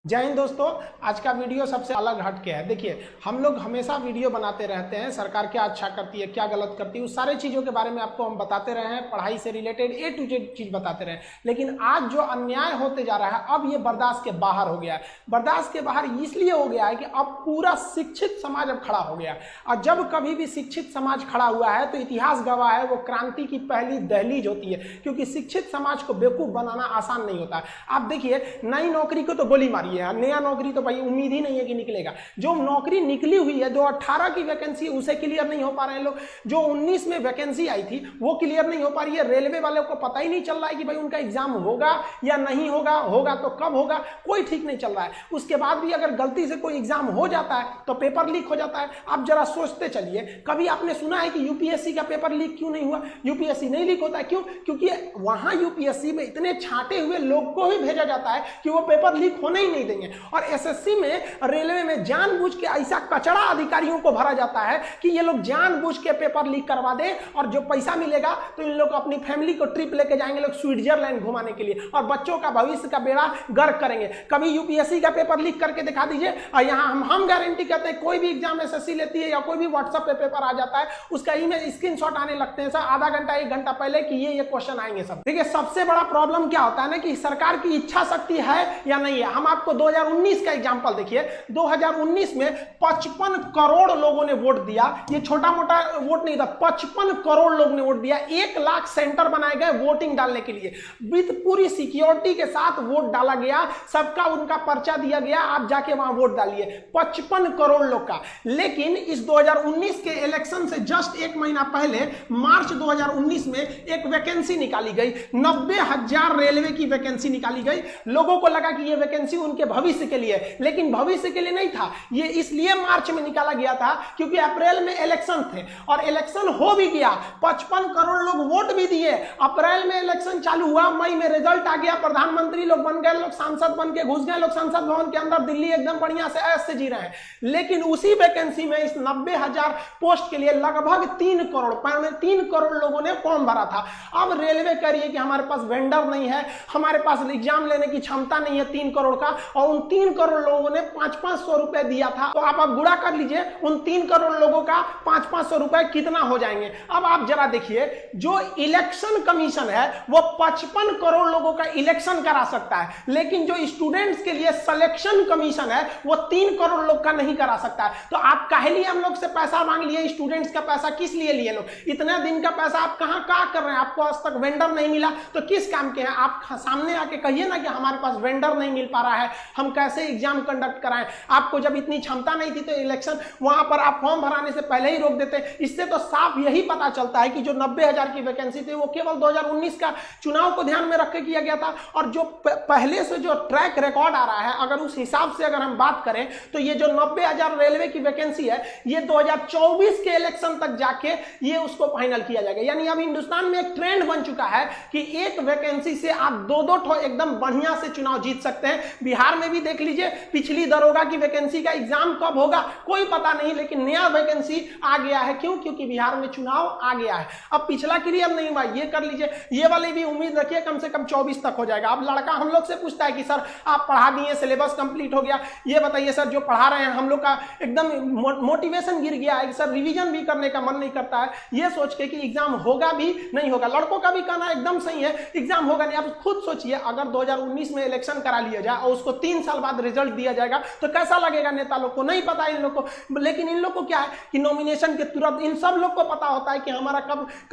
जय हिंद दोस्तों। आज का वीडियो सबसे अलग हट के है। देखिए, हम लोग हमेशा वीडियो बनाते रहते हैं, सरकार क्या अच्छा करती है, क्या गलत करती है, उस सारे चीज़ों के बारे में आपको हम बताते रहे हैं, पढ़ाई से रिलेटेड A to Z चीज़ बताते रहे हैं। लेकिन आज जो अन्याय होते जा रहा है, अब ये बर्दाश्त के बाहर हो गया है। बर्दाश्त के बाहर इसलिए हो गया है कि अब पूरा शिक्षित समाज अब खड़ा हो गया है। और जब कभी भी शिक्षित समाज खड़ा हुआ है तो इतिहास गवाह है, वो क्रांति की पहली दहलीज होती है, क्योंकि शिक्षित समाज को बेवकूफ़ बनाना आसान नहीं होता है। आप देखिए, नई नौकरी को तो गोली मारी, नया नौकरी तो भाई उम्मीद ही नहीं है कि निकलेगा। जो नौकरी निकली हुई है, जो 18 की वैकेंसी उसे क्लियर नहीं हो पा रहे हैं लोग। जो 19 में वैकेंसी आई थी वो क्लियर नहीं हो पा रही है। रेलवे वालों को पता ही नहीं चल रहा है कि भाई उनका एग्जाम होगा या नहीं होगा, होगा तो कब होगा, कोई ठीक नहीं चल रहा है। उसके बाद भी अगर गलती से कोई एग्जाम हो जाता है तो पेपर लीक हो जाता है। आप जरा सोचते चलिए, कभी आपने सुना है कि यूपीएससी का पेपर लीक क्यों नहीं हुआ? यूपीएससी नहीं लीक होता है, क्यों? क्योंकि वहां यूपीएससी में इतने छांटे हुए लोग को ही भेजा जाता है कि वो पेपर लीक होने ही नहीं देंगे। और एसएससी में, रेलवे में जानबूझ के ऐसा कचड़ा अधिकारियों को भरा जाता है कि ये लोग जानबूझ के पेपर लीक करवा दे, और जो पैसा मिलेगा तो इन लोग अपनी फैमिली को ट्रिप लेके जाएंगे लोग स्विट्जरलैंड घुमाने के लिए, और बच्चों का भविष्य का बेड़ा गर्क करेंगे। कभी यूपीएससी का पेपर लीक करके दिखा दीजिए, और यहाँ हम गारंटी करते हैं, कोई भी एग्जाम एसएससी लेती है या कोई भी व्हाट्सएप पे पेपर आ जाता है, उसका ईमेल स्क्रीनशॉट आने लगते हैं सर आधा घंटा 1 घंटा पहले कि ये क्वेश्चन आएंगे सब। देखिए, सबसे बड़ा प्रॉब्लम क्या होता है ना कि सरकार की इच्छा शक्ति है या नहीं है। हम आपको 2019 का एग्जाम्पल देखिए। 2019 में 55 करोड़ लोगों ने वोट दिया। ये छोटा मोटा वोट नहीं था, 55 करोड़ लोग ने वोट दिया। 1 लाख सेंटर बनाए गए वोटिंग डालने के लिए, विद पूरी सिक्योरिटी के साथ वोट डाला गया, सबका उनका पर्चा दिया गया, आप जाके वहां वोट डालिए। 55 करोड़ लोग का। लेकिन इस 2019 के इलेक्शन से जस्ट 1 महीना पहले मार्च 2019 में एक वैकेंसी निकाली गई, 90,000 रेलवे की वैकेंसी निकाली गई। लोगों को लगा कि यह वैकेंसी उनके भविष्य के लिए, लेकिन भविष्य के लिए नहीं था। ये इसलिए मार्च में निकाला गया था क्योंकि अप्रैल में इलेक्शन थे, और इलेक्शन हो भी गया। 55 करोड़ लोग वोट भी दिए। अप्रैल में इलेक्शन चालू हुआ, मई में रिजल्ट आ गया, प्रधानमंत्री लोग बन गए, लोग सांसद बन के घुस गए, लोग संसद भवन के अंदर, दिल्ली एकदम बढ़िया से ऐश से जी रहे हैं। लेकिन उसी वैकेंसी में इस 90,000 पोस्ट के लिए लगभग 3 करोड़ लोगों ने फॉर्म भरा था। अब रेलवे कह रही है कि हमारे पास वेंडर नहीं है, हमारे पास एग्जाम लेने की क्षमता नहीं है 3 करोड़ का, और उन 3 करोड़ लोगों ने 500-500 रुपए दिया था। तो आप गुणा कर लीजिए, उन 3 करोड़ लोगों का 500-500 रुपए कितना हो जाएंगे। अब आप जरा देखिए, जो इलेक्शन कमीशन है वो 55 करोड़ लोगों का इलेक्शन करा सकता है, लेकिन जो स्टूडेंट्स के लिए सिलेक्शन कमीशन है वो 3 करोड़ लोग का नहीं करा सकता है। तो आप काहे लिए हम लोग से पैसा मांग लिए? स्टूडेंट्स का पैसा किस लिए लिए लोग? इतने दिन का पैसा आप कहां कर रहे हैं? आपको आज तक वेंडर नहीं मिला तो किस काम के हैं आप? सामने आके कहिए ना कि हमारे पास वेंडर नहीं मिल पा रहा है, हम कैसे एग्जाम कंडक्ट कराएं। आपको जब इतनी क्षमता नहीं थी तो इलेक्शन वहां पर आप फॉर्म भराने से पहले ही रोक देते। इससे तो साफ यही पता चलता है कि जो 90,000 की वैकेंसी थी वो केवल 2019 का चुनाव को ध्यान में रख के किया गया था। और जो पहले से जो ट्रैक रिकॉर्ड आ रहा है, अगर उस हिसाब से अगर हम बात करें तो ये जो 90,000 रेलवे की वैकेंसी है, ये 2024 के इलेक्शन तक जाके ये उसको फाइनल किया जाएगा। यानी अब हिंदुस्तान में एक ट्रेंड बन चुका है कि एक वैकेंसी से आप 2-2 एकदम बढ़िया से चुनाव जीत सकते हैं। बिहार में भी देख लीजिए, पिछली दरोगा की वैकेंसी का एग्जाम कब होगा कोई पता नहीं, लेकिन नया वैकेंसी आ गया है। क्यों? क्योंकि बिहार में चुनाव आ गया है। अब पिछला क्लियर नहीं हुआ, ये कर लीजिए, ये वाली भी उम्मीद रखिए कम से कम 24 तक हो जाएगा। अब लड़का हम लोग से पूछता है कि सर आप पढ़ा दिए, सिलेबस कंप्लीट हो गया, ये बताइए सर जो पढ़ा रहे हैं हम लोग का एकदम मोटिवेशन गिर गया है, सर रिवीजन भी करने का मन नहीं करता है, ये सोच के कि एग्जाम होगा भी नहीं होगा। लड़कों का भी कहना एकदम सही है, एग्जाम होगा नहीं। आप खुद सोचिए, अगर 2019 में इलेक्शन करा लिया जाए और उसको 3 साल बाद रिजल्ट दिया जाएगा तो कैसा लगेगा नेता लोग को? नहीं पता इन लोग को। लेकिन इन लोग को क्या है कि नॉमिनेशन के तुरंत इन सब लोग को पता होता है कि हमारा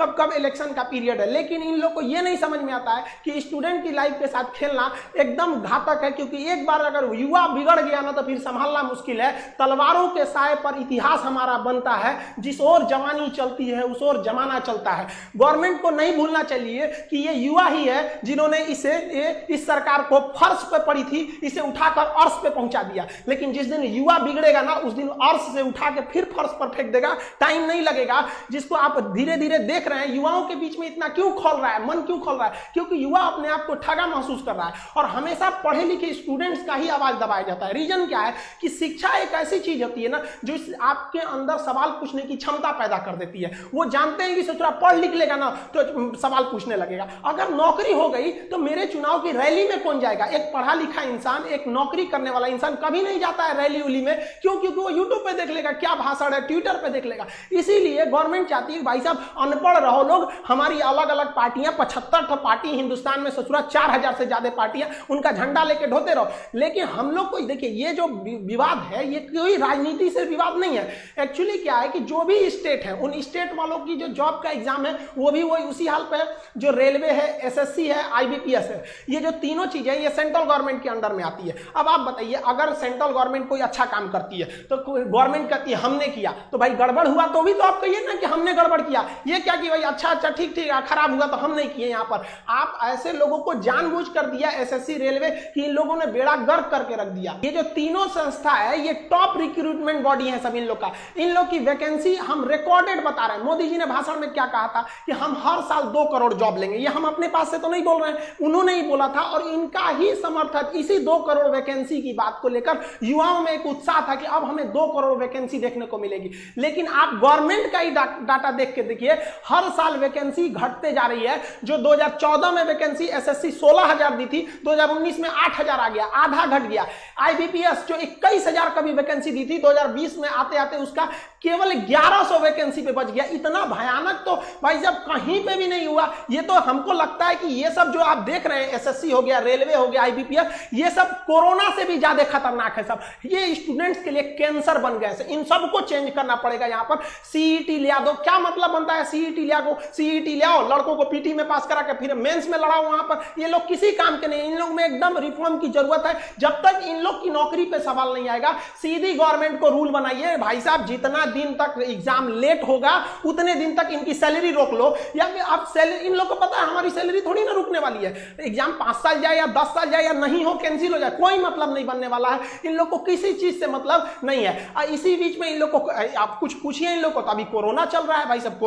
कब इलेक्शन का पीरियड है। लेकिन इन लोग को यह नहीं समझ में आता है कि स्टूडेंट की लाइफ के साथ खेलना एकदम घातक है, क्योंकि एक बार अगर युवा बिगड़ गया ना तो फिर संभालना मुश्किल है। तलवारों के साए पर इतिहास हमारा बनता है, जिस ओर जवानी चलती है उस ओर जमाना चलता है। गवर्नमेंट को नहीं भूलना चाहिए कि ये युवा ही है जिन्होंने इस सरकार को फर्श पे पड़ी थी, इसे उठाकर अर्श पे पहुंचा दिया। लेकिन जिस दिन युवा बिगड़ेगा ना उस दिन अर्श से उठा के फिर फर्श पर फेंक देगा, टाइम नहीं लगेगा। जिसको आप धीरे धीरे देख रहे हैं, युवाओं के बीच में इतना क्यों खोल रहा है, मन क्यों खोल रहा है? क्योंकि युवा अपने आप को ठगा महसूस कर रहा है, और हमेशा पढ़े लिखे स्टूडेंट्स का ही आवाज दबाया जाता है। रीजन क्या है कि शिक्षा एक ऐसी चीज होती है ना जो आपके अंदर सवाल पूछने की क्षमता पैदा कर देती है। वो जानते हैं कि सोच रहा पढ़ लिख लेगा ना तो सवाल पूछने लगेगा। अगर नौकरी हो गई तो मेरे चुनाव की रैली में कौन जाएगा? एक पढ़ा लिखा इंसान इंसान, एक नौकरी करने वाला इंसान कभी नहीं जाता है रैली उली में। क्यों? क्योंकि वो यूट्यूब पे देख लेगा क्या भाषण है, ट्विटर पे देख लेगा। इसीलिए गवर्नमेंट चाहती है भाई साहब अनपढ़ रहो लोग, हमारी अलग अलग पार्टियां, 75 पार्टी हिंदुस्तान में, ससुरा 4000 से ज्यादा पार्टियां, उनका झंडा लेके ढोते रहो। लेकिन हम लोग को देखिए, ये जो विवाद है ये कोई राजनीति से विवाद नहीं है। एक्चुअली क्या है कि जो भी स्टेट है, उन स्टेट वालों की जो जॉब का एग्जाम है वो भी वही उसी हाल पे है जो रेलवे है, एसएससी है, आईबीपीएस है। ये जो तीनों चीजें ये सेंट्रल गवर्नमेंट के अंडर में आती है। अब आप बताइए, अगर सेंट्रल गवर्नमेंट कोई अच्छा काम करती है तो गवर्नमेंट कहती है हमने किया, तो भाई गड़बड़ हुआ तो भी तो आप कहिए ना कि हमने गड़बड़ किया। ये क्या कि भाई अच्छा ठीक ठीक, खराब हुआ तो हम नहीं किए। यहाँ पर आप ऐसे लोगों को जानबूझ कर दिया एसएससी, रेलवे, कि इन लोगों ने बेड़ा गर्क करके रख दिया। ये जो तीनों संस्था है ये टॉप रिक्रूटमेंट बॉडी है सब इन लोग का। इन लोग की वैकेंसी हम रिकॉर्डेड बता रहे हैं। मोदी जी ने भाषण में क्या कहा था कि हम हर साल 2 करोड़ जॉब लेंगे। ये हम अपने पास से तो नहीं बोल रहे हैं, उन्होंने ही बोला था। और इनका ही समर्थक इसी 2 करोड़ वैकेंसी की बात को लेकर युवाओं में एक उत्साह था कि अब हमें 2 करोड़ वैकेंसी देखने को मिलेगी। लेकिन आप गवर्नमेंट का ही डाटा देख के देखिए, हर साल वैकेंसी घटते जा रही है। जो 2014 में वैकेंसी एसएससी 16,000 दी थी, 2019 में 8,000 आ गया, आधा घट गया। आईबीपीएस जो 21,000 का भी वैकेंसी दी थी, 2020 में आते आते उसका केवल 1100 वैकेंसी पे बच गया। इतना भयानक तो भाई साहब कहीं पे भी नहीं हुआ। ये तो हमको लगता है कि ये सब जो आप देख रहे हैं, एसएससी हो गया, रेलवे हो गया, आईबीपीएस, ये सब कोरोना से भी ज्यादा खतरनाक है। सब ये स्टूडेंट्स के लिए कैंसर बन गए। इन सबको चेंज करना पड़ेगा। यहाँ पर सीईटी ले दो, क्या मतलब बनता है सीईटी ले आओ, लड़कों को पीटी में पास करा के फिर मेंस में लड़ाओ। वहां पर ये लोग किसी काम के नहीं। इन लोग में एकदम रिफॉर्म की जरूरत है। जब तक इन लोग की नौकरी पे सवाल नहीं आएगा, सीधी गवर्नमेंट को रूल बनाइए भाई साहब, जितना दिन तक एग्जाम लेट होगा उतने दिन तक इनकी सैलरी रोक लो। या आप सैलरी, इन लोग को पता है हमारी सैलरी थोड़ी ना रुकने वाली है। एग्जाम 5 साल जाए या 10 साल जाए या नहीं हो, कैंसिल हो जाए, कोई मतलब नहीं बनने वाला है। इन लोग को किसी चीज से मतलब नहीं है। इसी बीच में इन लोग को आप कुछ पूछिए इन लोग को, तो अभी कोरोना चल रहा है भाई साहब।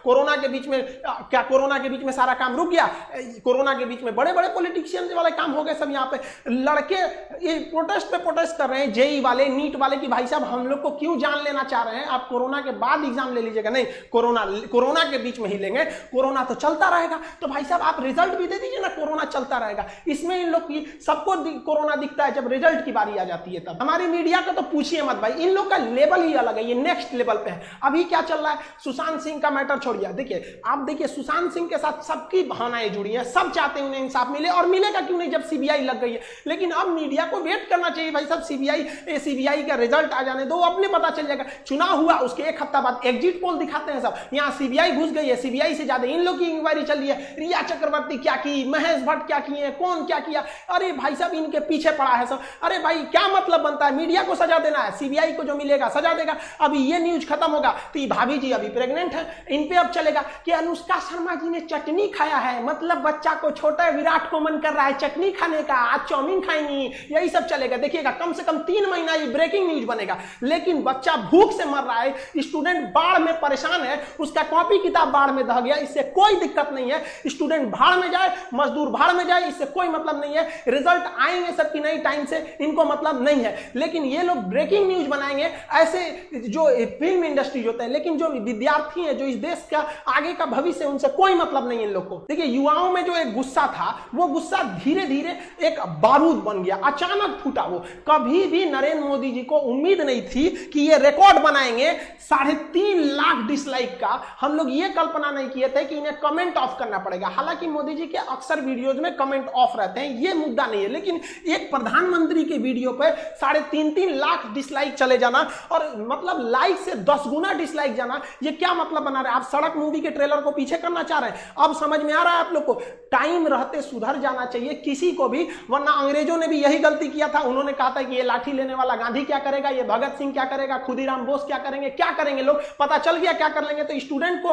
कोरोना के बीच में क्या, कोरोना के बीच में सारा काम रुक गया? कोरोना के बीच में बड़े बड़े पॉलिटिशियन वाले काम हो गए सब। यहाँ पे लड़के ये प्रोटेस्ट कर रहे हैं, जेई वाले, नीट वाले, कि भाई साहब हम लोग को क्यों जान लेना चाह रहे हैं? आप कोरोना के बाद एग्जाम ले लीजिएगा। नहीं, कोरोना के बीच में ही लेंगे, कोरोना तो चलता रहेगा। तो भाई साहब आप रिजल्ट भी दे दीजिए ना, कोरोना चलता रहेगा। इसमें इन लोग की सबको कोरोना दिखता है, जब रिजल्ट की बारी आ जाती है तब। हमारी मीडिया का तो पूछिए मत भाई, इन लोग का लेवल ही अलग है, ये नेक्स्ट लेवल पे है। अभी क्या चल रहा है, सुशांत सिंह का मैटर छोड़िए। देखिए आप देखिए, सुशांत सिंह के साथ सबकी भावनाएं जुड़ी है, सब चाहते हैं उन्हें इंसाफ मिले, और मिलेगा क्यों नहीं जब सीबीआई लग गई है। लेकिन अब मीडिया को वेट करना चाहिए भाई साहब, सीबीआई का रिजल्ट आ जाने दो, अपने पता चल जाएगा। चुनाव हुआ उसके 1 हफ्ता बाद एग्जिट पोल दिखाते हैं सब, यहाँ सीबीआई घुस गई है, सीबीआई से ज्यादा इन लोग की इंक्वायरी चल रही है। रिया चक्रवर्ती क्या की, महेश भट्ट क्या किए, कौन क्या किया, अरे भाई साहब इनके पीछे पड़ा है सब। अरे भाई क्या मतलब बनता है, मीडिया को सजा देना है, सीबीआई को जो मिलेगा सजा देगा। अभी ये न्यूज खत्म होगा तो ये भाभी जी अभी प्रेग्नेंट है, इन पे अब चलेगा कि अनुष्का शर्मा जी ने चटनी खाया है, मतलब बच्चा को छोटा विराट को मन कर रहा है चटनी खाने का, आज चाउमीन खाएंगी, यही सब चलेगा। देखिएगा कम से कम 3 महीना ये ब्रेकिंग न्यूज बनेगा। लेकिन बच्चा भूख से मर रहा है, स्टूडेंट बाढ़ में परेशान है, उसका कॉपी किताब बाढ़ में दह गया, इससे कोई दिक्कत नहीं है। स्टूडेंट भाड़ में जाए, मजदूर भाड़ में जाए, इससे कोई मतलब नहीं है। रिजल्ट आएंगे सबकी नई टाइम से, इनको मतलब नहीं है। लेकिन ये लोग ब्रेकिंग न्यूज बनाएंगे, ऐसे जो फिल्म इंडस्ट्री होते हैं। लेकिन जो विद्यार्थी है, जो इस देश का आगे का भविष्य, उनसे कोई मतलब नहीं है इन लोग को। देखिए युवाओं में जो एक गुस्सा था, वो गुस्सा धीरे धीरे एक बारूद बन गया, अचानक फूटा। वो कभी भी नरेंद्र मोदी जी को उम्मीद नहीं थी कि ये रिकॉर्ड बनाएंगे 3.5 लाख डिसलाइक का। हम लोग ये कल्पना नहीं किए थे कि इन्हें कमेंट ऑफ करना पड़ेगा। हालांकि मोदी जी के अक्सर वीडियोज में कमेंट ऑफ रहते हैं, ये मुद्दा नहीं है। लेकिन एक प्रधानमंत्री के वीडियो पे 3.5 लाख डिसलाइक चले जाना, और मतलब लाइक से 10 गुना डिसलाइक जाना, ये क्या मतलब बना रहे हैं? आप सड़क मूवी के ट्रेलर को पीछे करना चाह रहे हैं? अब समझ में आ रहा है आप लोग को, टाइम रहते सुधर जाना चाहिए किसी को भी, वरना अंग्रेजों ने भी यही गलती किया था। उन्होंने कहा था कि ये लाठी लेने वाला गांधी क्या करेगा, ये भगत सिंह क्या करेगा, खुदीराम बोस क्या करेंगे, क्या करेंगे लोग, पता चल गया क्या कर लेंगे। तो स्टूडेंट को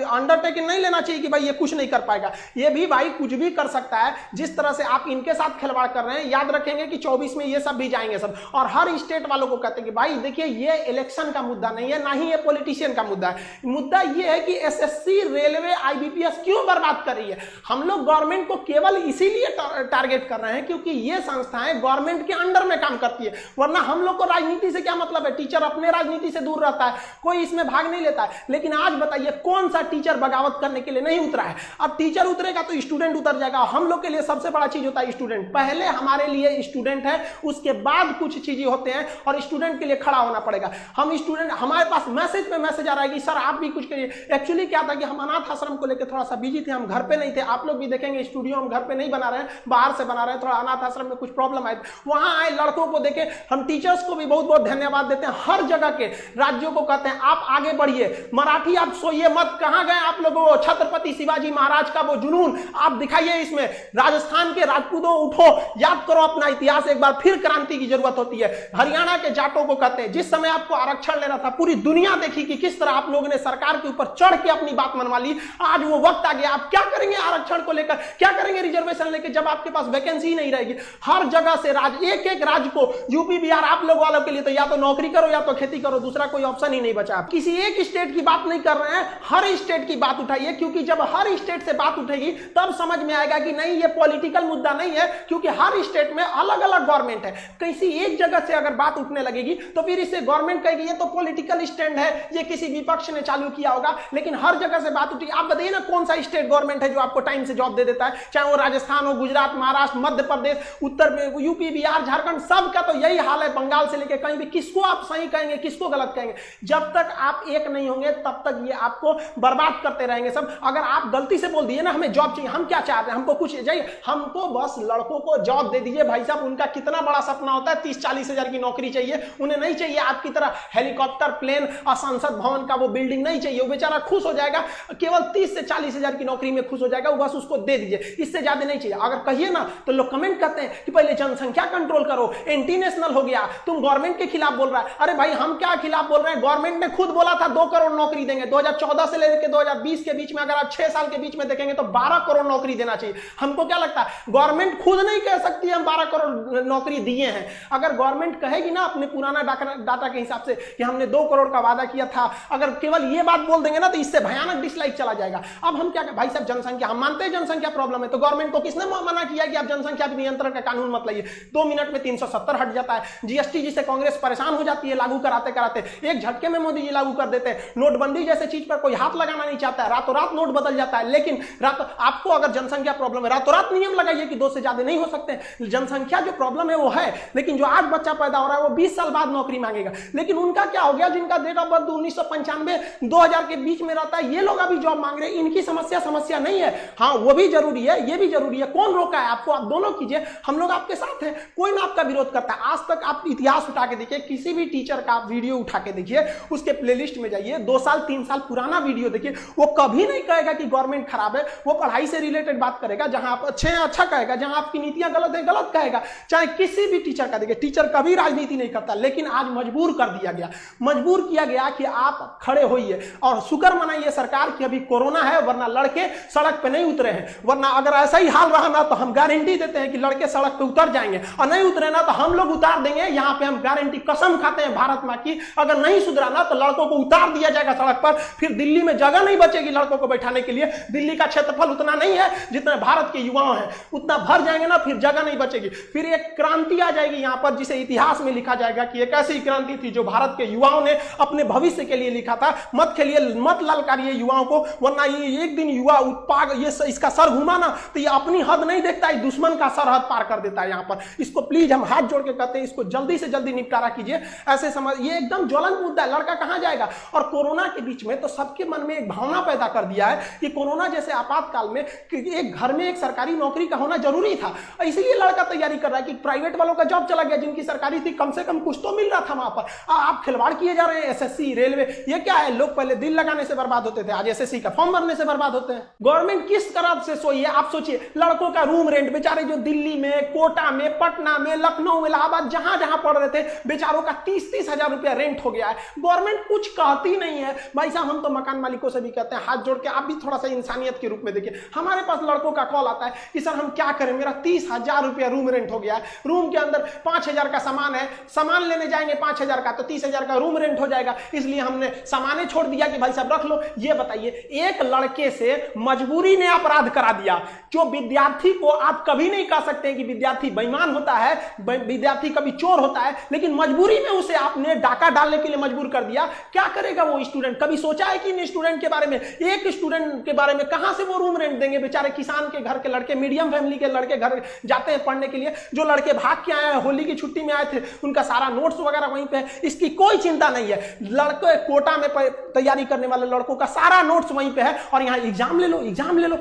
अंडरटेकिंग नहीं लेना चाहिए कि भाई ये कुछ नहीं कर पाएगा। ये भी भाई कुछ भी कर सकता है। जिस तरह से आप इनके साथ खिलवाड़ कर रहे हैं, याद रखेंगे कि 24 में ये सब भी जाएंगे सब। और हर स्टेट वालों को कहते हैं कि भाई देखिए ये इलेक्शन का मुद्दा नहीं है, ना ही ये पॉलिटिशियन का मुद्दा है। मुद्दा ये है कि एसएससी, रेलवे, आईबीपीएस क्यों बर्बाद कर रही है। हम लोग गवर्नमेंट को केवल इसीलिए टारगेट कर रहे हैं क्योंकि ये संस्थाएं गवर्नमेंट के अंडर में काम करती है। वरना हम लोग को राजनीति से क्या मतलब है? टीचर अपने राजनीति से दूर रहता है, कोई इसमें भाग नहीं लेता है। लेकिन आज बताइए कौन सा टीचर बगावत करने के लिए नहीं उतरा है? अब टीचर उतरेगा तो स्टूडेंट उतर जाएगा। हम लोग के लिए सबसे बड़ा चीज होता है स्टूडेंट। पहले पहले हमारे लिए स्टूडेंट है, उसके बाद कुछ चीजें होते हैं और स्टूडेंट के लिए खड़ा होना पड़ेगा। हम स्टूडेंट, हमारे पास मैसेज पे मैसेज आ रहा है कि सर आप भी कुछ करिए। एक्चुअली क्या था कि हम अनाथ आश्रम को लेकर थोड़ा सा बिजी थे, हम घर पे नहीं थे। आप लोग भी देखेंगे स्टूडियो हम घर पे नहीं बना रहे हैं, बाहर से बना रहे हैं। थोड़ा अनाथ आश्रम में कुछ प्रॉब्लम आए, वहां आए लड़कों को देखे। हम टीचर्स को भी बहुत बहुत धन्यवाद देते हैं, हर जगह के राज्यों को कहते हैं आप आगे बढ़िए, मराठी आप सोइए मत। कहां गए आप लोगों को छत्रपति शिवाजी महाराज का वो जुनून आप दिखाइए इसमें। राजस्थान के राजपूतों उठो, याद करो अपना इतिहास एक बार, फिर क्रांति की जरूरत होती है। हरियाणा के जाटों को कहते हैं जिस समय आपको आरक्षण लेना था, पूरी दुनिया देखी कि किस तरह आप लोगों ने सरकार के ऊपर चढ़ के अपनी बात मनवा ली। आज वो वक्त आ गया, आप क्या करेंगे आरक्षण को लेकर, क्या करेंगे रिजर्वेशन लेकर, जब आपके पास वैकेंसी नहीं रहेगी। हर जगह से एक एक राज्य को, यूपी बिहार आप लोग वालों के लिए तो या तो नौकरी करो या तो खेती करो, दूसरा कोई ऑप्शन ही नहीं बचा। किसी एक स्टेट की बात नहीं कर रहे हैं, हर स्टेट की बात उठाइए, क्योंकि जब हर स्टेट से बात उठेगी तब समझ में आएगा कि नहीं ये पॉलिटिकल मुद्दा नहीं है, क्योंकि हर स्टेट में अलग अलग गवर्नमेंट है। किसी एक जगह से अगर बात उठने लगेगी तो फिर इससे गवर्नमेंट कहेगी ये तो पॉलिटिकल स्टैंड है, ये किसी विपक्ष ने चालू किया होगा। लेकिन हर जगह से बात उठी, आप बताइए ना कौन सा स्टेट गवर्नमेंट है जो आपको टाइम से जॉब दे देता है, चाहे वो राजस्थान हो, गुजरात, महाराष्ट्र, मध्य प्रदेश, उत्तर में यूपी बिहार झारखंड, सबका तो यही हाल है। बंगाल से लेकर कहीं भी, किसको आप सही कहेंगे किसको गलत कहेंगे? जब तक आप एक नहीं होंगे तब तक ये आपको बर्बाद करते रहेंगे सब। अगर आप गलती से बोल दिए ना हमें जॉब चाहिए, हम क्या चाहते हैं, हमको कुछ चाहिए, हमको बस लड़कों को जॉब दे दीजिए। भाई साहब उनका कितना बड़ा सपना होता है, 30-40 हजार की नौकरी चाहिए, उन्हें नहीं चाहिए आपकी तरह हेलीकॉप्टर, प्लेन और संसद भवन का वो बिल्डिंग नहीं चाहिए। वो बेचारा खुश हो जाएगा, केवल 30 से 40 हजार की नौकरी में खुश हो जाएगा, वो बस उसको दे दीजिए, इससे ज्यादा नहीं चाहिए। अगर कहिए ना तो लोग कमेंट करते हैं कि पहले जनसंख्या कंट्रोल करो, एंटी नेशनल हो गया, तुम गवर्नमेंट के खिलाफ बोल रहा है। अरे भाई हम क्या खिलाफ बोल रहे हैं, गवर्नमेंट ने खुद बोला था 2 करोड़ नौकरी देंगे। 2014 से लेकर 2020 के बीच में अगर आप 6 साल के बीच में देखेंगे तो 12 करोड़ नौकरी देना चाहिए। हमको क्या लगता है गवर्नमेंट खुद नहीं कह सकती हम 12 करोड़ नौकरी दिए हैं। अगर गवर्नमेंट कहेगी ना अपने पुराना डाटा के हिसाब से कि हमने 2 करोड़ का वादा किया था, अगर केवल ये बात बोल देंगे ना तो इससे भयानक डिसलाइक चला जाएगा। अब हम क्या, भाई साहब जनसंख्या, हम मानते हैं जनसंख्या प्रॉब्लम है, तो गवर्नमेंट को किसने मना किया कि आप जनसंख्या के नियंत्रण का कानून मत लाइए? 2 मिनट में 370 हट जाता है। जीएसटी जिसे कांग्रेस परेशान हो जाती है लागू कराते कराते, एक झटके में मोदी जी लागू कर देते हैं। नोटबंदी जैसे चीज पर कोई हाथ लगाना नहीं चाहता है, रातों रात नोट बदल जाता है। लेकिन आपको अगर जनसंख्या प्रॉब्लम है, रातों रात नियम लगाइए कि 2 से ज्यादा नहीं हो सकते। जनसंख्या जो प्रॉब्लम है वो है, लेकिन जो आज बच्चा पैदा हो रहा है वो 20 साल बाद नौकरी मांगेगा। लेकिन उनका क्या हो गया, जिनका डेट ऑफ बर्थ 1995 2000 के बीच में रहता है, ये लोग अभी जॉब मांग रहे हैं। इनकी समस्या नहीं है। हाँ वो भी जरूरी है, ये भी जरूरी है। कौन रोका है आपको? आप दोनों कीजिए, हम लोग आपके साथ हैं, कोई ना आपका विरोध करता है। आज तक आप इतिहास उठा के देखिए, किसी भी टीचर का आप वीडियो उठा के देखिए, उसके प्लेलिस्ट में जाइए, 2 साल 3 साल पुराना वीडियो देखिए, वो कभी नहीं कहेगा कि गवर्नमेंट खराब है। वो पढ़ाई से रिलेटेड बात करेगा, जहां आप अच्छे हैं अच्छा कहेगा, जहां आपकी नीतियां गलत है गलत कहेगा। चाहे किसी भी टीचर का देखिए, टीचर कभी राजनीति नहीं करता, लेकिन आज मजबूर कर दिया गया, मजबूर किया गया कि आप खड़े होइए और शुक्र मनाइए सरकार की अभी कोरोना है, वरना लड़के सड़क पे नहीं उतरे हैं। वरना अगर ऐसा ही हाल रहा ना तो हम गारंटी देते हैं कि लड़के सड़क पे उतर जाएंगे, और नहीं उतरे ना तो हम लोग उतार देंगे। यहाँ पे हम गारंटी, कसम खाते हैं भारत मां की, अगर नहीं सुधरा ना तो लड़कों को उतार दिया जाएगा सड़क पर। फिर दिल्ली में जगह नहीं बचेगी लड़कों को बैठाने के लिए। दिल्ली का क्षेत्रफल उतना नहीं है जितना भारत के युवाओं हैं, उतना भर जाएंगे ना, फिर जगह नहीं बचेगी। फिर एक क्रांति आ जाएगी यहाँ पर, जिसे इतिहास में लिखा जाएगा कि एक ऐसी क्रांति थी जो भारत के युवाओं ने अपने भविष्य के लिए लिखा था। मत खेलिए, मत ललकारिए युवाओं को, वरना ये एक दिन युवा उत्पाद ये इसका सर घुमा ना तो ये अपनी हद नहीं देखता है, दुश्मन का सरहद पार कर देता है यहाँ पर। इसको प्लीज हम हाथ जोड़ के कहते हैं, इसको जल्दी से जल्दी निपटारा कीजिए। ऐसे समझ, ये एकदम ज्वलंत मुद्दा है, लड़का कहां जाएगा? और कोरोना के बीच में तो सबके मन में एक भावना पैदा कर दिया है कि कोरोना जैसे आपातकाल में एक घर में एक सरकारी नौकरी का होना जरूरी था। इसीलिए लड़का तैयारी कर रहा है कि प्राइवेट वालों का जॉब चला गया, जिनकी सरकारी थी कम से कम कुछ तो मिल रहा था वहां पर। आप खिलवाड़ किए जा रहे हैं। एसएससी, रेलवे, ये क्या है? लोग पहले दिल लगाने से बर्बाद होते थे, आज एसएससी का फॉर्म भरने से बर्बाद होते हैं। गवर्नमेंट किस तरह से सोई है आप सोचिए। लड़कों का रूम रेंट, बेचारे जो दिल्ली में, कोटा में, पटना में, लखनऊ में, इलाहाबाद, जहां जहां पढ़ रहे थे, बेचारों का 30-30 हजार रुपया रेंट हो गया है। गवर्नमेंट कुछ कहती नहीं है। भाई साहब हम तो मकान मालिकों से भी कहते हैं, हाथ जोड़ के आप भी थोड़ा सा इंसानियत के रूप में देखिए। हमारे पास लड़कों का कॉल आता है कि सर हम क्या करें, मेरा 30,000 रुपया रूम रेंट हो गया है, रूम के अंदर 5,000 का सामान है, सामान लेने जाएंगे 5,000 का तो 30,000 का रूम रेंट हो जाएगा, इसलिए हमने सामाने छोड़ दिया कि भाई साहब रख लो। ये बताइए, एक लड़के से मजबूरी ने अपराध करा दिया। जो विद्यार्थी को आप कभी नहीं कह सकते हैं कि विद्यार्थी बेईमान होता है, विद्यार्थी कभी चोर होता है, लेकिन मजबूरी में उसे आपने डाका डालने के लिए मजबूर कर दिया। क्या करेगा वो स्टूडेंट? कभी सोचा है कि इन स्टूडेंट के बारे में? एक स्टूडेंट के बारे में कहां से वो रूम रेंट देंगे? बेचारे किसान के घर के लड़के, मीडियम फैमिली के लड़के घर जाते हैं पढ़ने के लिए। जो लड़के भाग के आए हैं, होली की छुट्टी में आए थे, उनका सारा नोट्स वगैरह वहीं पे है, इसकी कोई चिंता नहीं है। लड़के कोटा में तैयारी करने वाले लड़कों का सारा नोट्स वहीं पे है, और यहाँ एग्जाम ले लो, एग्जाम ले लो।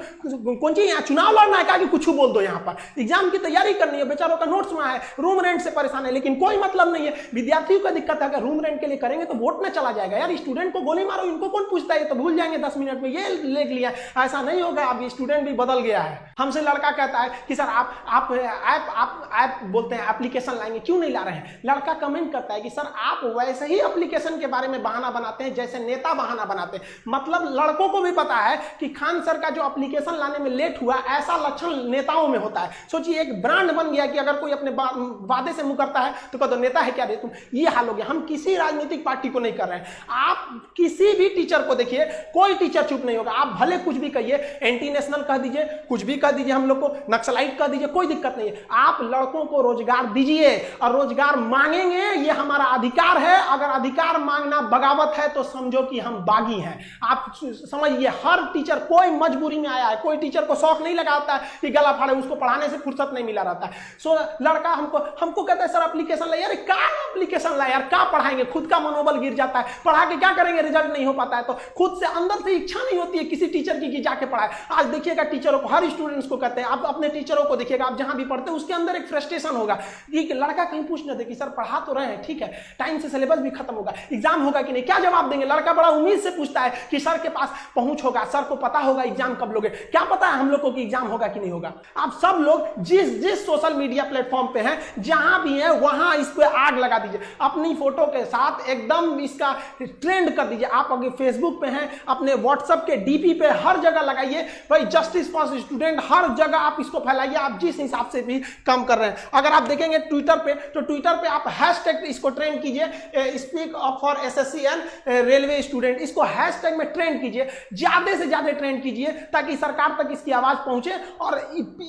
कौन सी यहाँ चुनाव लड़ना है, कि कुछ बोल दो, यहाँ पर एग्जाम की तैयारी करनी है, बेचारों का नोट्स वहां है, रूम रेंट से परेशान है, लेकिन कोई मतलब नहीं है। विद्यार्थियों का दिक्कत है, अगर रूम रेंट के लिए करेंगे तो वोट में चला जाएगा। यार स्टूडेंट को गोली मारो, इनको कौन पूछता है, तो भूल जाएंगे 10 मिनट में, ये ले लिया। ऐसा नहीं होगा, अब स्टूडेंट भी बदल गया है। हमसे लड़का कहता है कि सर आप ऐप बोलते हैं एप्लीकेशन लाएंगे, क्यों नहीं ला रहे हैं। लड़का कमेंट करता है कि सर आप वैसे ही एप्लीकेशन के बारे में बहाना बनाते हैं जैसे नेता बहाना बनाते हैं। मतलब लड़कों को भी पता है कि खान सर का जो एप्लीकेशन लाने में लेट हुआ, ऐसा लक्षण नेताओं में होता है। सोचिए एक ब्रांड बन गया कि अगर कोई अपने वादे से मुकरता है तो कहते नेता है क्या रे तुम, ये हाल हो गया। हम किसी राजनीतिक पार्टी को नहीं कर रहे हैं, आप किसी भी टीचर को देखिए, कोई टीचर चुप नहीं होगा। आप भले कुछ भी कहिए, एंटी नेशनल कह दीजिए, कुछ भी कह दीजिए, हम लोग को नक्सलाइट कह दीजिए, कोई दिक्कत नहीं है। आप लड़कों को रोजगार दीजिए और रोजगार मांगेंगे, ये हमारा अधिकार है। अगर अधिकार मांगना बगावत है तो समझो कि हम बागी हैं। आप समझिए, हर टीचर कोई मजबूरी में आया है, कोई टीचर को शौक नहीं लगाता है कि गला फाड़े, उसको पढ़ाने से फुर्सत नहीं मिला रहता है। सो लड़का हमको कहता है सर एप्लीकेशन लाए। यार क्या एप्लीकेशन लाए यार, क्या पढ़ाएंगे, खुद का मनोबल गिर जाता है, पढ़ा के क्या करेंगे, रिजल्ट नहीं हो पाता है तो खुद से अंदर से इच्छा नहीं होती है किसी टीचर की कि जाके पढ़ाए। आज देखिएगा टीचरों को, हर स्टूडेंट्स को कहते हैं, आप अपने टीचरों को देखिएगा, आप जहां भी पढ़ते हैं उसके अंदर एक फ्रस्ट्रेशन होगा कि लड़का कहीं पूछ न दे कि सर पढ़ा तो रहे हैं, ठीक है, टाइम से सिलेबस भी खत्म होगा, एग्जाम होगा कि नहीं, क्या जवाब देंगे। लड़का बड़ा उम्मीद से पूछता है कि सर के पास पहुंच होगा, सर को पता होगा एग्जाम कब लोगे, क्या पता है हम लोग को कि एग्जाम होगा कि नहीं होगा। आप सब लोग जिस सोशल मीडिया प्लेटफॉर्म पे हैं, जहां भी हैं वहां इस पे आग लगा दीजिए, अपनी फोटो के साथ एकदम इसका ट्रेंड कर दीजिए। आप अगर फेसबुक पे हैं, अपने व्हाट्सएप के डीपी पे हर जगह लगाइए भाई, जस्टिस फॉर स्टूडेंट, हर जगह आप इसको फैलाइए। आप जिस हिसाब से भी काम कर रहे हैं, अगर आप देखेंगे ट्विटर पे, तो ट्विटर पे आप हैशटैग इसको ट्रेंड कीजिए, speak up for SSC and railway student, इसको हैशटैग में ट्रेंड कीजिए, ज्यादा से ज्यादा ट्रेंड कीजिए ताकि सरकार तक इसकी आवाज पहुंचे। और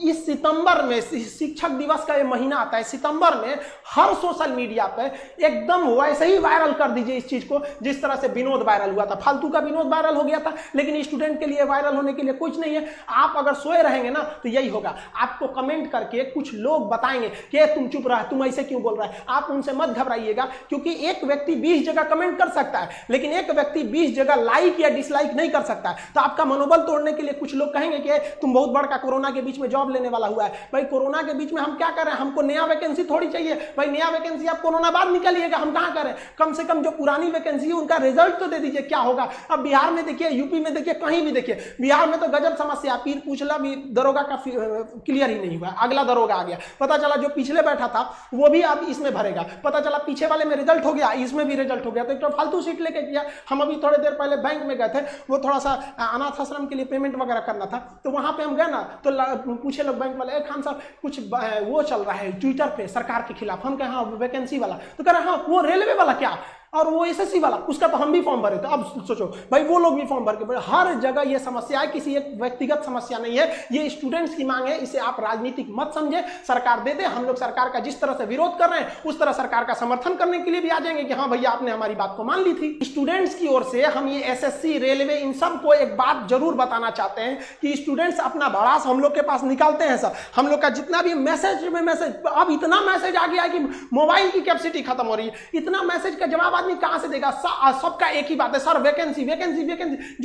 इस सितंबर में शिक्षक दिवस का ये महीना आता है, सितंबर में हर सोशल मीडिया पे एकदम वैसे ही वायरल कर दीजिए इस चीज को जिस तरह से विनोद वायरल हुआ था। फालतू का विनोद वायरल हो गया था, लेकिन स्टूडेंट के लिए वायरल होने के लिए कुछ नहीं है। आप अगर सोए रहेंगे ना तो यही होगा, आपको कमेंट करके कुछ लोग बताएंगे कि तुम चुप रहा, तुम ऐसे क्यों बोल रहा है। आप उनसे मत घबराइएगा, क्योंकि एक व्यक्ति 20 जगह कमेंट कर सकता है, लेकिन एक व्यक्ति 20 जगह लाइक या डिसलाइक नहीं कर सकता है। तो आपका मनोबल तोड़ने के लिए कुछ लोग कहेंगे कि तुम बहुत बड़का कोरोना के बीच में जॉब लेने वाला हुआ है। भाई कोरोना के बीच में हम क्या कर रहे हैं, हमको नया वैकेंसी थोड़ी चाहिए भाई, नया वैकेंसी आप कोरोना बाद निकलिएगा, हम कहां करें। कम से कम जो पुरानी वैकेंसी है उनका रिजल्ट तो दे दीजिए, क्या होगा। अब बिहार में देखिए, यूपी में देखिए, कहीं भी देखिए, बिहार में तो गजब समस्या, पीर पूछला भी दरोगा का क्लियर ही नहीं हुआ, अगला दरोगा आ गया, पता चला जो पिछले बैठा था वो भी अब इसमें भरेगा, पता चला पीछे वाले में रिजल्ट हो गया, इसमें भी रिजल्ट हो गया। तो एक तो फालतू सीट लेके किया। हम अभी थोड़ी देर पहले बैंक में गए थे, वो थोड़ा सा अनाथ आश्रम के लिए पेमेंट वगैरह करना था, तो वहां पे हम गए ना, तो पूछे लोग बैंक वाले, खान साहब कुछ वो चल रहा है ट्विटर पे सरकार के खिलाफ। हम कहे हाँ वैकेंसी वाला, तो कह रहे हाँ वो रेलवे वाला क्या, और वो एसएससी वाला, उसका तो हम भी फॉर्म भरे थे। अब सोचो भाई, वो लोग भी फॉर्म भर के, हर जगह ये समस्या है, किसी एक व्यक्तिगत समस्या नहीं है, ये स्टूडेंट्स की मांग है। इसे आप राजनीतिक मत समझे, सरकार दे दे, हम लोग सरकार का जिस तरह से विरोध कर रहे हैं उस तरह सरकार का समर्थन करने के लिए भी आ जाएंगे कि हाँ भैया आपने हमारी बात को मान ली थी। स्टूडेंट्स की ओर से हम ये एसएससी, रेलवे, इन सब को एक बात जरूर बताना चाहते हैं कि स्टूडेंट्स अपना भड़ास हम लोग के पास निकालते हैं। सर हम लोग का जितना भी मैसेज में मैसेज, अब इतना मैसेज आ गया है कि मोबाइल की कैपेसिटी खत्म हो रही है, इतना मैसेज का जवाब आदमी कहां से देगा। सबका एक ही बात है, सर वैकेंसी वैकेंसी वैकेंसी,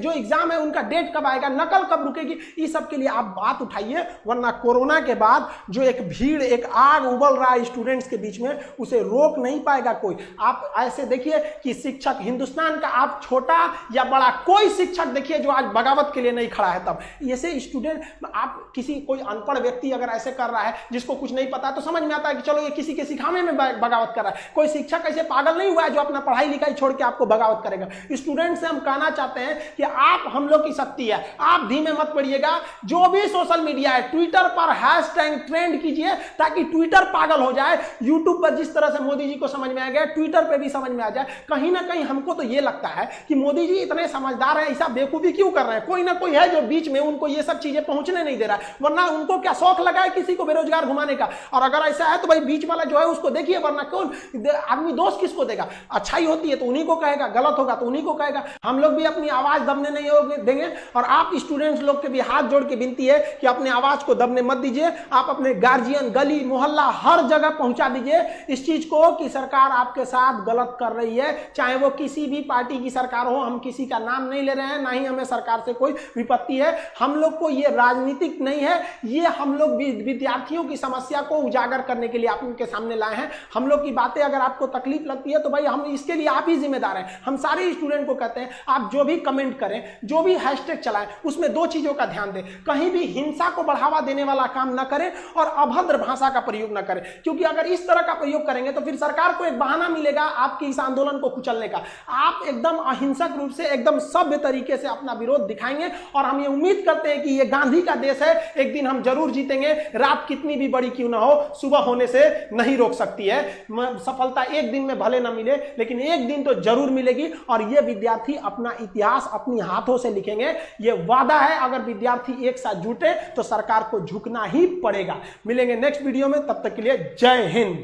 जो एग्जाम है उनका डेट कब आएगा, नकल कब रुकेगी, इस सब के लिए आप बात उठाइए। वरना कोरोना के बाद जो एक भीड़, एक आग उबल रहा है स्टूडेंट्स के बीच में, उसे रोक नहीं पाएगा कोई। आप ऐसे देखिए कि शिक्षक, हिंदुस्तान का आप छोटा या बड़ा कोई शिक्षक देखिए जो आज बगावत के लिए नहीं खड़ा है। तब ऐसे स्टूडेंट, आप किसी कोई अनपढ़ व्यक्ति अगर ऐसे कर रहा है जिसको कुछ नहीं पता है तो समझ में आता है कि चलो ये किसी के सिखाने में बगावत कर रहा है। कोई शिक्षक ऐसे पागल नहीं हुआ है जो अपना पढ़ाई लिखाई छोड़ के आपको बगावत करेगा। स्टूडेंट से हम कहना चाहते हैं कि आप हम लोग की शक्ति है, आप धीमे मत पड़िएगा। जो भी सोशल मीडिया है, ट्विटर पर हैशटैग ट्रेंड कीजिए ताकि ट्विटर पागल हो जाए। यूट्यूब पर जिस तरह से मोदी जी को समझ में आ गया, ट्विटर पे भी समझ में आ जाए। कहीं ना कहीं हमको तो ये लगता है कि मोदी जी इतने समझदार हैं, ऐसा बेवकूफी क्यों कर रहे हैं। कोई ना कोई है जो बीच में उनको ये सब चीजें पहुंचने नहीं दे रहा है, वरना उनको क्या शौक लगा है किसी को बेरोजगार घुमाने का। और अगर ऐसा है तो भाई बीच वाला जो है उसको देखिए, वरना कौन आदमी दोष किसको देगा। अच्छाई होती है तो उन्हीं को कहेगा, गलत होगा तो उन्हीं को कहेगा। हम लोग भी अपनी आवाज दबने नहीं देंगे। और आप स्टूडेंट्स लोग के भी हाथ जोड़ के विनती है कि अपने आवाज को दबने मत दीजिए। आप अपने गार्जियन, गली मोहल्ला हर जगह पहुंचा दीजिए इस चीज को कि सरकार आपके साथ गलत कर रही है, चाहे वो किसी भी पार्टी की सरकार हो। हम किसी का नाम नहीं ले रहे हैं, ना ही हमें सरकार से कोई विपत्ति है। हम लोग को ये राजनीतिक नहीं है, ये हम लोग विद्यार्थियों की समस्या को उजागर करने के लिए आप उनके सामने लाए हैं। हम लोग की बातें अगर आपको तकलीफ लगती है तो भाई हम इसके लिए आप ही जिम्मेदार हैं। हम सारे स्टूडेंट को कहते हैं आप जो भी कमेंट करें, जो भी हैशटैग चलाएं, उसमें दो चीजों का ध्यान दें। कहीं भी हिंसा को बढ़ावा देने वाला काम ना करें और अभद्र भाषा का प्रयोग ना करें, क्योंकि अगर इस तरह का प्रयोग करेंगे तो फिर सरकार को एक बहाना मिलेगा आपके इस आंदोलन को कुचलने का। आप एकदम अहिंसक रूप से, एकदम सभ्य तरीके से अपना विरोध दिखाएंगे और हम ये उम्मीद करते हैं कि ये गांधी का देश है, एक दिन हम जरूर जीतेंगे। रात कितनी भी बड़ी क्यों ना हो, सुबह होने से नहीं रोक सकती है। सफलता एक दिन में भले ना मिले, लेकिन एक दिन तो जरूर मिलेगी और ये विद्यार्थी अपना इतिहास अपनी हाथों से लिखेंगे। ये वादा है, अगर विद्यार्थी एक साथ जुटे तो सरकार को झुकना ही पड़ेगा। मिलेंगे नेक्स्ट वीडियो में, तब तक के लिए जय हिंद।